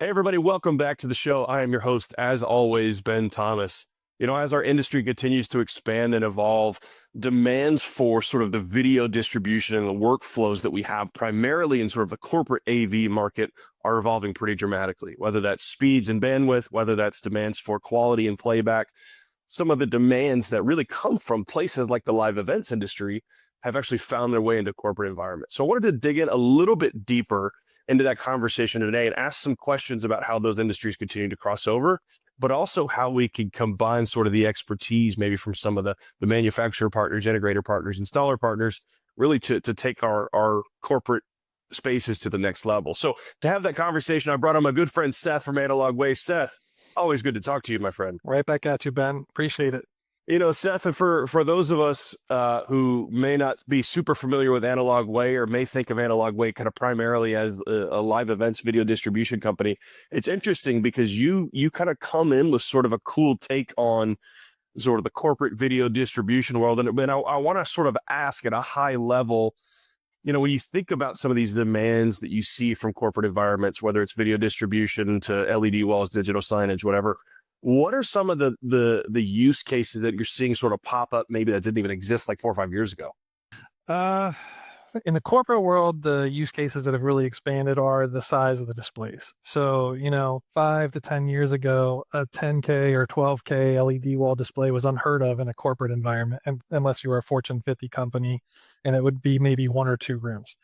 Hey, everybody, welcome back to the show. I am your host, as always, Ben Thomas. As our industry continues to expand and evolve, demands for sort of the video distribution and the workflows that we have primarily in sort of the corporate AV market are evolving pretty dramatically, whether that's speeds and bandwidth, whether that's demands for quality and playback. Some of the demands that really come from places like the live events industry have actually found their way into corporate environments. So I wanted to dig in a little bit deeper into that conversation today and ask some questions about how those industries continue to cross over, but also how we can combine sort of the expertise maybe from some of the manufacturer partners, integrator partners, installer partners, really to take our corporate spaces to the next level. So to have that conversation, I brought on my good friend Seth from Analog Way. Seth, always good to talk to you, my friend. Right back at you, Ben. Appreciate it. Seth, and for those of us who may not be super familiar with Analog Way or may think of Analog Way kind of primarily as a live events video distribution company, it's interesting because you kind of come in with sort of a cool take on sort of the corporate video distribution world. And I want to sort of ask at a high level, when you think about some of these demands that you see from corporate environments, whether it's video distribution to LED walls, digital signage, whatever, what are some of the use cases that you're seeing sort of pop up maybe that didn't even exist like 4 or 5 years ago? Uh, in the corporate world, the use cases that have really expanded are the size of the displays. So, 5 to 10 years ago, a 10K or 12K LED wall display was unheard of in a corporate environment, unless you were a Fortune 50 company, and it would be maybe one or two rooms.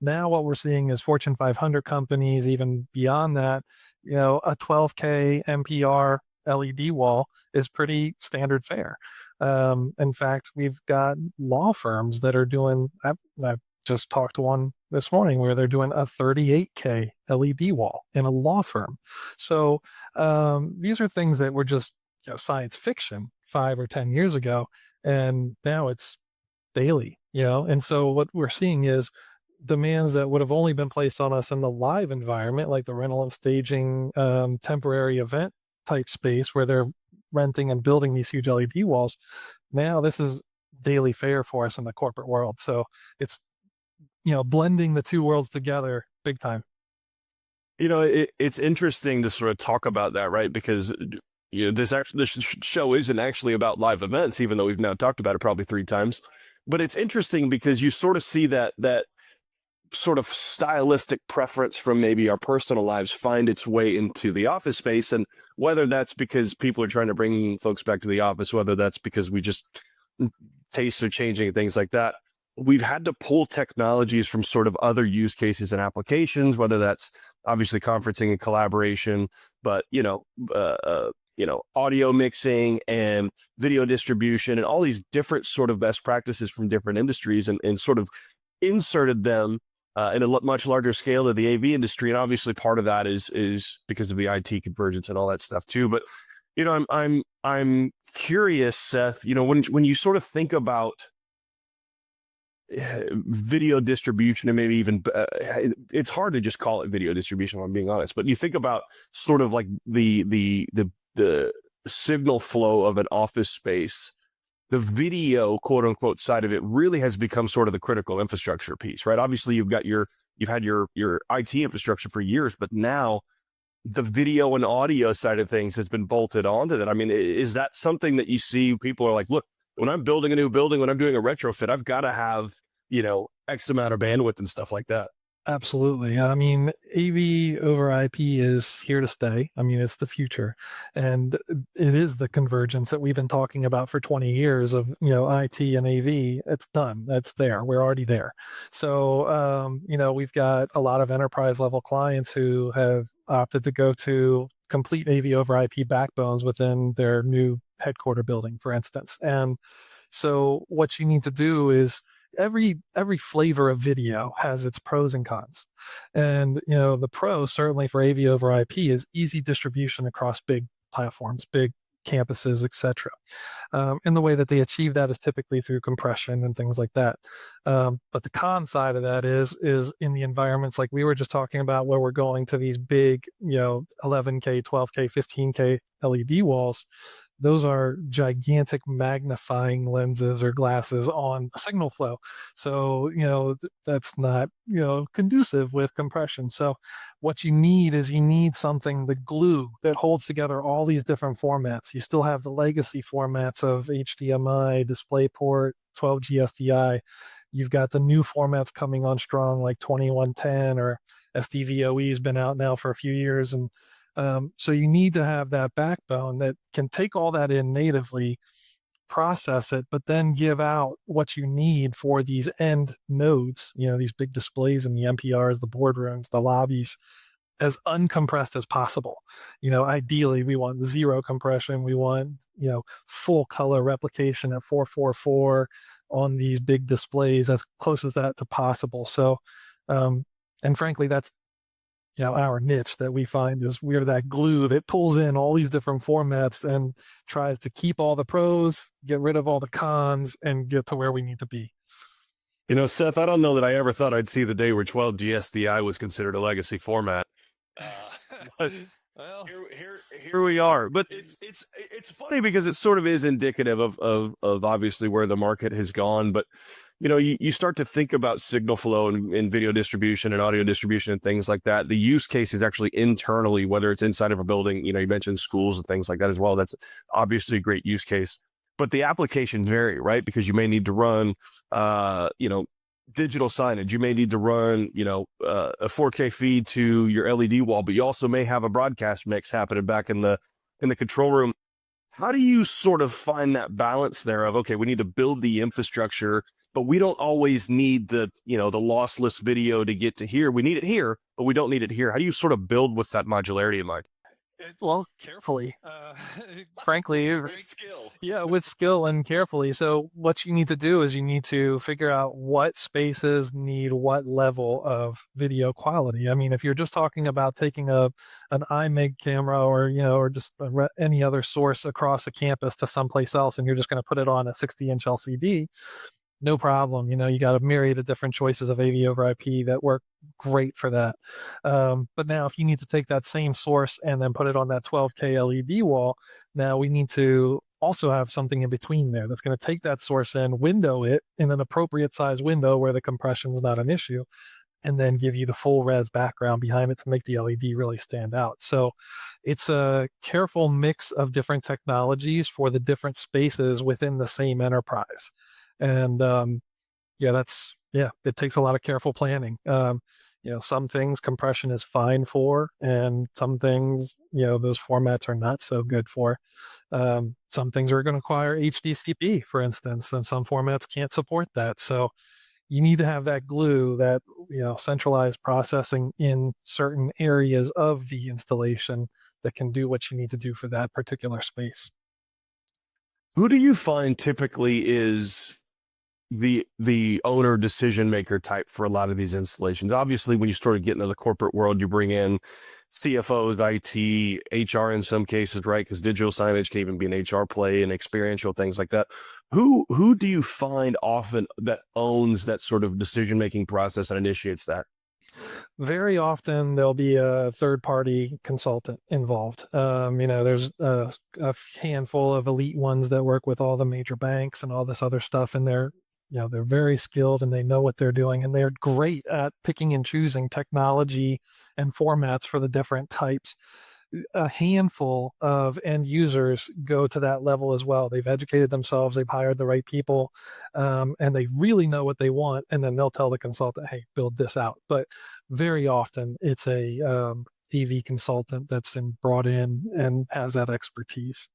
Now, what we're seeing is Fortune 500 companies, even beyond that, a 12K MPR LED wall is pretty standard fare. In fact, we've got law firms that are doing, I've just talked to one this morning where they're doing a 38K LED wall in a law firm. So these are things that were just science fiction 5 or 10 years ago, and now it's daily. And so what we're seeing is demands that would have only been placed on us in the live environment, like the rental and staging temporary event type space where they're renting and building these huge LED walls. Now this is daily fare for us in the corporate world. So it's blending the two worlds together big time. It's interesting to sort of talk about that, right? Because this show isn't actually about live events, even though we've now talked about it probably 3 times. But it's interesting because you sort of see that sort of stylistic preference from maybe our personal lives find its way into the office space. And whether that's because people are trying to bring folks back to the office, whether that's because we just tastes are changing and things like that, we've had to pull technologies from sort of other use cases and applications, whether that's obviously conferencing and collaboration, but audio mixing and video distribution and all these different sort of best practices from different industries and sort of inserted them in a much larger scale to the AV industry. And obviously part of that is because of the IT convergence and all that stuff too. But, I'm curious, Seth, when you sort of think about video distribution and maybe even, it's hard to just call it video distribution, if I'm being honest, but you think about sort of like the signal flow of an office space, the video quote unquote side of it really has become sort of the critical infrastructure piece, right? Obviously you've had your IT infrastructure for years, but now the video and audio side of things has been bolted onto that. I mean, is that something that you see people are like, look, when I'm building a new building, when I'm doing a retrofit, I've got to have, X amount of bandwidth and stuff like that. Absolutely. I mean, AV over IP is here to stay. I mean, it's the future. And it is the convergence that we've been talking about for 20 years of, IT and AV. It's done. That's there. We're already there. So, we've got a lot of enterprise level clients who have opted to go to complete AV over IP backbones within their new headquarter building, for instance. And so what you need to do is every flavor of video has its pros and cons. And the pros certainly for AV over IP is easy distribution across big platforms, big campuses, etc. And the way that they achieve that is typically through compression and things like that. But the con side of that is in the environments like we were just talking about, where we're going to these big, 11K, 12K, 15K LED walls. those are gigantic magnifying lenses or glasses on signal flow. So, that's not, conducive with compression. So, what you need is you need something, the glue that holds together all these different formats. You still have the legacy formats of HDMI, DisplayPort, 12G SDI. You've got the new formats coming on strong, like 2110 or SDVOE has been out now for a few years. And so you need to have that backbone that can take all that in natively, process it, but then give out what you need for these end nodes, these big displays in the MPRs, the boardrooms, the lobbies, as uncompressed as possible. Ideally, we want zero compression. We want, full color replication at 444 on these big displays, as close as that to possible. So, um, and frankly, that's our niche that we find is we're that glue that pulls in all these different formats and tries to keep all the pros, get rid of all the cons, and get to where we need to be. Seth, I don't know that I ever thought I'd see the day where 12 GSDI was considered a legacy format. Uh, but Well, here we are. But it's funny because it sort of is indicative of obviously where the market has gone. But you start to think about signal flow and video distribution and audio distribution and things like that. The use case is actually internally, whether it's inside of a building. You mentioned schools and things like that as well. That's obviously a great use case. But the applications vary, right? Because you may need to run, digital signage. You may need to run, a 4K feed to your LED wall, but you also may have a broadcast mix happening back in the control room. How do you sort of find that balance there of, okay, we need to build the infrastructure, but we don't always need the lossless video to get to here. We need it here, but we don't need it here. How do you sort of build with that modularity in mind? well, carefully. Frankly, Skill. yeah, with skill and carefully. So, what you need to do is you need to figure out what spaces need what level of video quality. I mean, if you're just talking about taking an iMig camera or or just any other source across the campus to someplace else, and you're just going to put it on a 60-inch LCD, no problem. You got a myriad of different choices of AV over IP that work great for that. But now, if you need to take that same source and then put it on that 12K LED wall, now we need to also have something in between there that's going to take that source in, window it in an appropriate size window where the compression is not an issue, and then give you the full res background behind it to make the LED really stand out. So it's a careful mix of different technologies for the different spaces within the same enterprise. And yeah, it takes a lot of careful planning. Some things compression is fine for, and some things, those formats are not so good for. Some things are going to require HDCP, for instance, and some formats can't support that. So you need to have that glue, that centralized processing in certain areas of the installation that can do what you need to do for that particular space. Who do you find typically is the owner decision maker type for a lot of these installations? Obviously, when you start getting into the corporate world, you bring in CFOs, IT, HR in some cases, right? Because digital signage can even be an HR play and experiential things like that. Who do you find often that owns that sort of decision making process and initiates that? Very often there'll be a third party consultant involved. There's a handful of elite ones that work with all the major banks and all this other stuff, and they're very skilled and they know what they're doing, and they're great at picking and choosing technology and formats for the different types. A handful of end users go to that level as well. They've educated themselves, they've hired the right people, and they really know what they want. And then they'll tell the consultant, "Hey, build this out." But very often, it's a AV consultant that's brought in and has that expertise.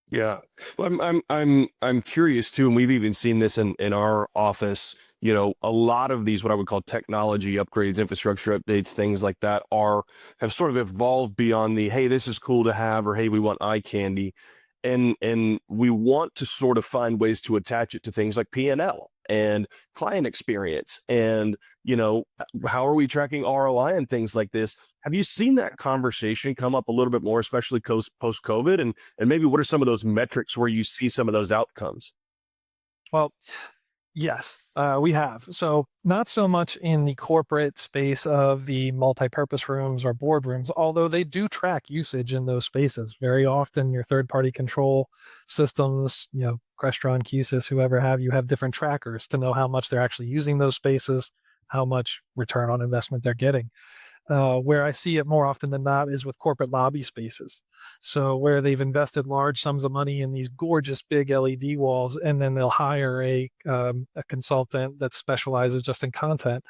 Yeah. Well, I'm curious too, and we've even seen this in our office. A lot of these what I would call technology upgrades, infrastructure updates, things like that have sort of evolved beyond the hey, this is cool to have, or hey, we want eye candy. And we want to sort of find ways to attach it to things like P&L and client experience and how are we tracking ROI and things like this. Have you seen that conversation come up a little bit more, especially post COVID? And maybe what are some of those metrics where you see some of those outcomes? Well, Yes, we have. So, not so much in the corporate space of the multi-purpose rooms or boardrooms, although they do track usage in those spaces. Very often, your third-party control systems, Crestron, QSys, whoever have different trackers to know how much they're actually using those spaces, how much return on investment they're getting. Where I see it more often than not is with corporate lobby spaces. So where they've invested large sums of money in these gorgeous big LED walls, and then they'll hire a consultant that specializes just in content,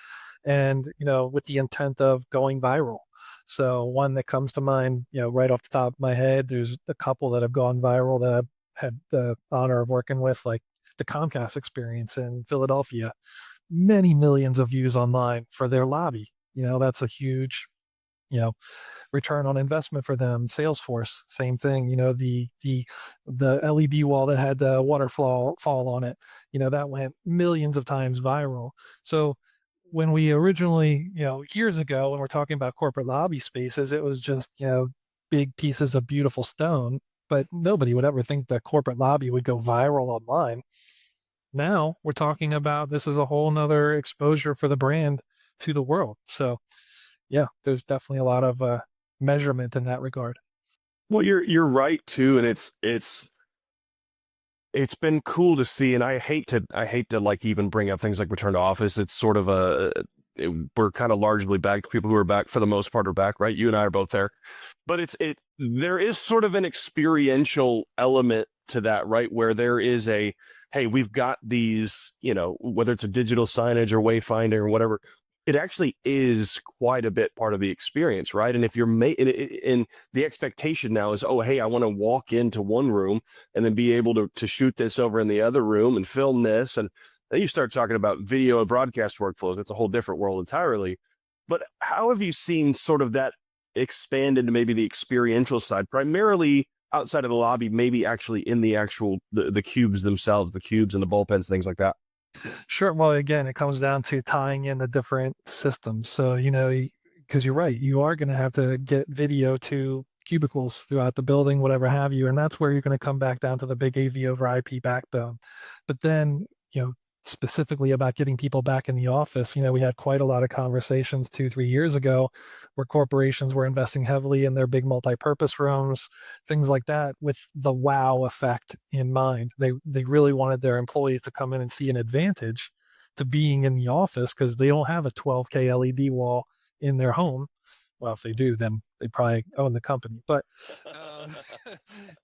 and with the intent of going viral. So one that comes to mind, right off the top of my head, there's a couple that have gone viral that I've had the honor of working with, like the Comcast experience in Philadelphia, many millions of views online for their lobby. That's a huge, you know, return on investment for them. Salesforce, same thing. The LED wall that had the waterfall fall on it, that went millions of times viral. So when we originally, years ago, when we're talking about corporate lobby spaces, it was just, big pieces of beautiful stone, but nobody would ever think the corporate lobby would go viral online. Now we're talking about this is a whole nother exposure for the brand to the world. So yeah, there's definitely a lot of measurement in that regard. Well, you're right too, and it's been cool to see, and I hate to like even bring up things like return to office. It's sort of we're kind of largely back. People who are back for the most part are back, right? You and I are both there, but there is sort of an experiential element to that, right? Where there is a, hey, we've got these, whether it's a digital signage or wayfinding or whatever, it actually is quite a bit part of the experience, right? And if you're and the expectation now is, oh, hey, I want to walk into one room and then be able to shoot this over in the other room and film this. And then you start talking about video and broadcast workflows. It's a whole different world entirely. But how have you seen sort of that expand into maybe the experiential side, primarily outside of the lobby, maybe actually in the actual the cubes themselves, the cubes and the bullpens, things like that? Sure. Well, again, it comes down to tying in the different systems. So, because you're right, you are going to have to get video to cubicles throughout the building, whatever have you. And that's where you're going to come back down to the big AV over IP backbone. But then, specifically about getting people back in the office, we had quite a lot of conversations 2, 3 years ago where corporations were investing heavily in their big multi-purpose rooms, things like that, with the wow effect in mind. They really wanted their employees to come in and see an advantage to being in the office because they don't have a 12K LED wall in their home. Well, if they do, then they probably own the company. Um,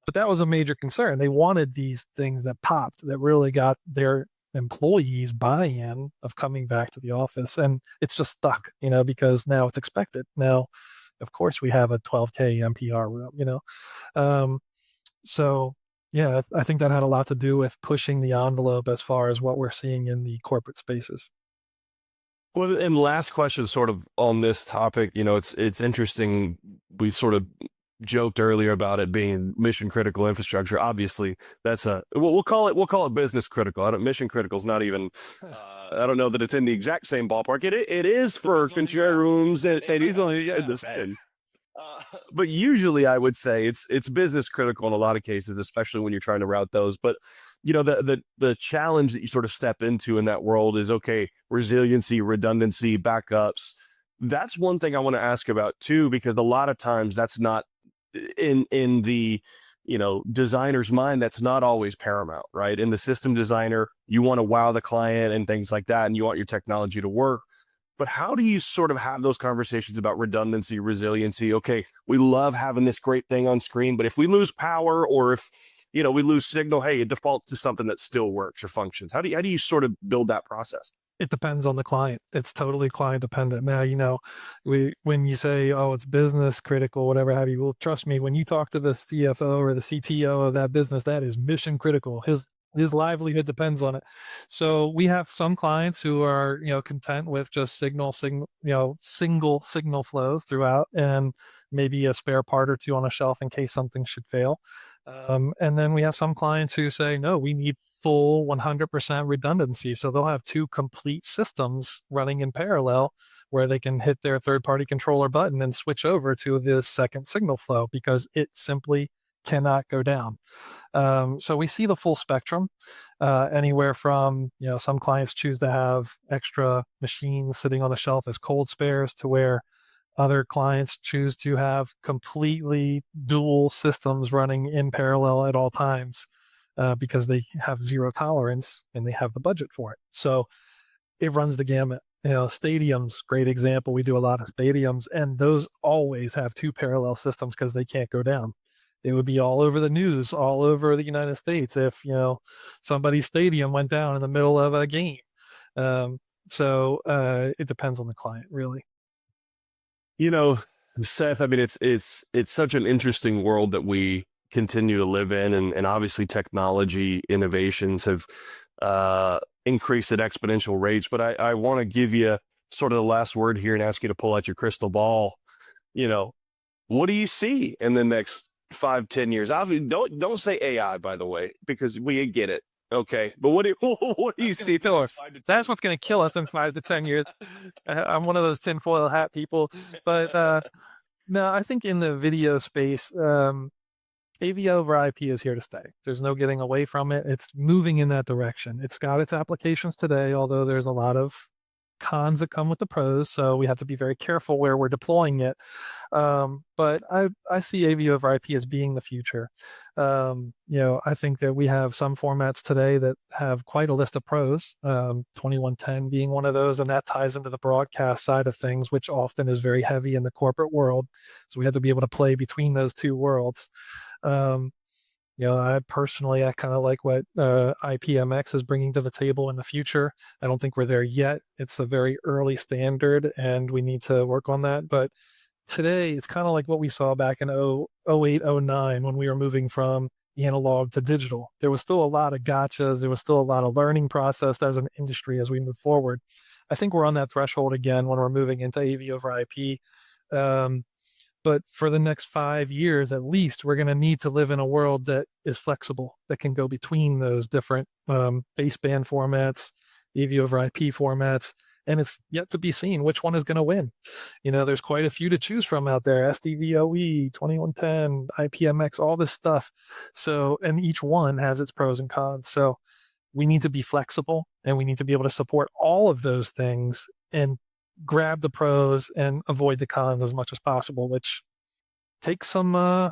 but that was a major concern. They wanted these things that popped, that really got their employees buy-in of coming back to the office, and it's just stuck, because now it's expected. Now, of course, we have a 12K MPR room, um, so yeah, I think that had a lot to do with pushing the envelope as far as what we're seeing in the corporate spaces. Well, and last question, sort of on this topic, it's interesting. We sort of joked earlier about it being mission critical infrastructure. Obviously, that's we'll call it business critical. I don't mission critical is not even. I don't know that it's in the exact same ballpark. It is for Depends on who you control ask. rooms and Right. he's only in Yeah. the sense. But usually I would say it's business critical in a lot of cases, especially when you're trying to route those. But the challenge that you sort of step into in that world is, okay, resiliency, redundancy, backups. That's one thing I want to ask about too, because a lot of times that's not in the designer's mind. That's not always paramount, right? In the system designer, you want to wow the client and things like that, and you want your technology to work. But how do you sort of have those conversations about redundancy, resiliency? Okay, we love having this great thing on screen, but if we lose power or if we lose signal, hey, it defaults to something that still works or functions. How do you sort of build that process? It depends on the client. It's totally client dependent. Now, we when you say, "Oh, it's business critical," whatever have you, well, trust me, when you talk to the CFO or the CTO of that business, that is mission critical. His livelihood depends on it. So we have some clients who are, content with just single signal flows throughout, and maybe a spare part or two on a shelf in case something should fail. And then we have some clients who say, no, we need full 100% redundancy. So they'll have two complete systems running in parallel where they can hit their third party controller button and switch over to the second signal flow because it simply cannot go down. So we see the full spectrum, anywhere from, some clients choose to have extra machines sitting on the shelf as cold spares to where other clients choose to have completely dual systems running in parallel at all times, because they have zero tolerance and they have the budget for it. So it runs the gamut. Stadiums, great example. We do a lot of stadiums, and those always have two parallel systems because they can't go down. It would be all over the news, all over the United States if somebody's stadium went down in the middle of a game. Um, so it depends on the client, really. You know, Seth, I mean, it's such an interesting world that we continue to live in, and obviously technology innovations have increased at exponential rates. But I want to give you sort of the last word here and ask you to pull out your crystal ball. You know, what do you see in the next 5, 10 years? Obviously, don't say AI, by the way, because we get it. Okay, but what do you That's gonna see kill in us. 5 to 10 That's years? what's gonna kill us in 5 to 10 years. I'm one of those tinfoil hat people, but no, I think in the video space, AV over IP is here to stay. There's no getting away from it. It's moving in that direction. It's got its applications today, although there's a lot of cons that come with the pros. So we have to be very careful where we're deploying it. But I see AV over IP as being the future. I think that we have some formats today that have quite a list of pros. 2110 being one of those, and that ties into the broadcast side of things, which often is very heavy in the corporate world. So we have to be able to play between those two worlds. Um, I kind of like what IPMX is bringing to the table in the future. I don't think we're there yet. It's a very early standard, and we need to work on that. But today, it's kind of like what we saw back in 08, 09 when we were moving from analog to digital. There was still a lot of gotchas. There was still a lot of learning process as an industry as we move forward. I think we're on that threshold again when we're moving into AV over IP. Um, but for the next 5 years, at least, we're going to need to live in a world that is flexible, that can go between those different baseband formats, AV over IP formats. And it's yet to be seen which one is going to win. There's quite a few to choose from out there: SDVOE, 2110, IPMX, all this stuff. So, and each one has its pros and cons. So, we need to be flexible and we need to be able to support all of those things and grab the pros and avoid the cons as much as possible, which takes some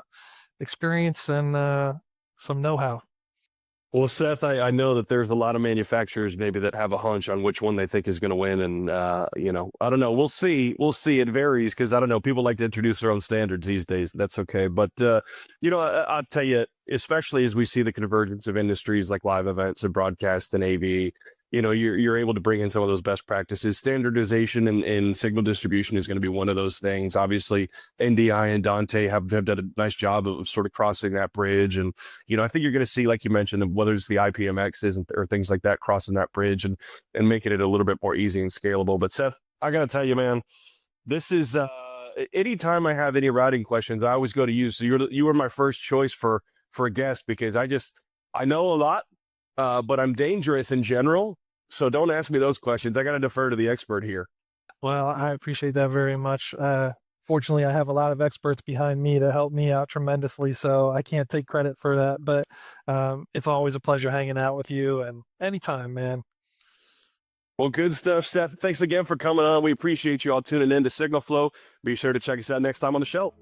experience and some know-how. Well, Seth, I know that there's a lot of manufacturers maybe that have a hunch on which one they think is going to win, and I don't know. We'll see. We'll see. It varies because I don't know. People like to introduce their own standards these days. That's okay, but I'll tell you, especially as we see the convergence of industries like live events and broadcast and AV. You're able to bring in some of those best practices. Standardization and signal distribution is going to be one of those things. Obviously, NDI and Dante have done a nice job of sort of crossing that bridge, and I think you're going to see, like you mentioned, whether it's the IPMXs or things like that, crossing that bridge and making it a little bit more easy and scalable. But Seth, I got to tell you, man, this is anytime I have any routing questions, I always go to you. So you were my first choice for a guest because I know a lot, but I'm dangerous in general. So don't ask me those questions. I got to defer to the expert here. Well, I appreciate that very much. Fortunately, I have a lot of experts behind me to help me out tremendously, so I can't take credit for that. But it's always a pleasure hanging out with you, and anytime, man. Well, good stuff, Seth. Thanks again for coming on. We appreciate you all tuning in to Signal Flow. Be sure to check us out next time on the show.